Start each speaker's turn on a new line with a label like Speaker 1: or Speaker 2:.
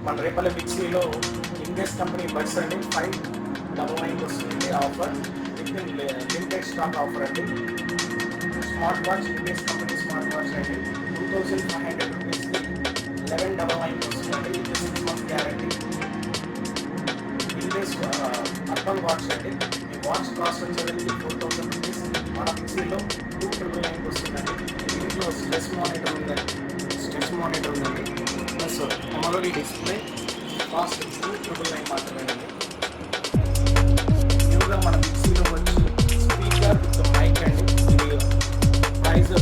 Speaker 1: మన రేపల్లి మిక్సీలో English company buds అండి 599 వస్తుంది offer with limited stock offer అండి. Smart watch English company smart watch అండి 2500 రూపీస్కి 1199 వస్తుందండి with 6 months guarantee. English urban watch అండి ఈ వాచ్ కాస్ట్ వచ్చేది 4000 రూపీస్. మన మిక్సీలో 299 వస్తుందండి. దీంట్లో స్ట్రెస్ మానిటర్ ఉందండి ప్లస్ అమోలెడ్ డిస్ప్లే. కాస్ట్ 299 మాత్రమేనండి. న్యూగా మన మిక్సీలో వచ్చి స్పీకర్ విత్ మైక్ అండి. ఇది ప్రైస్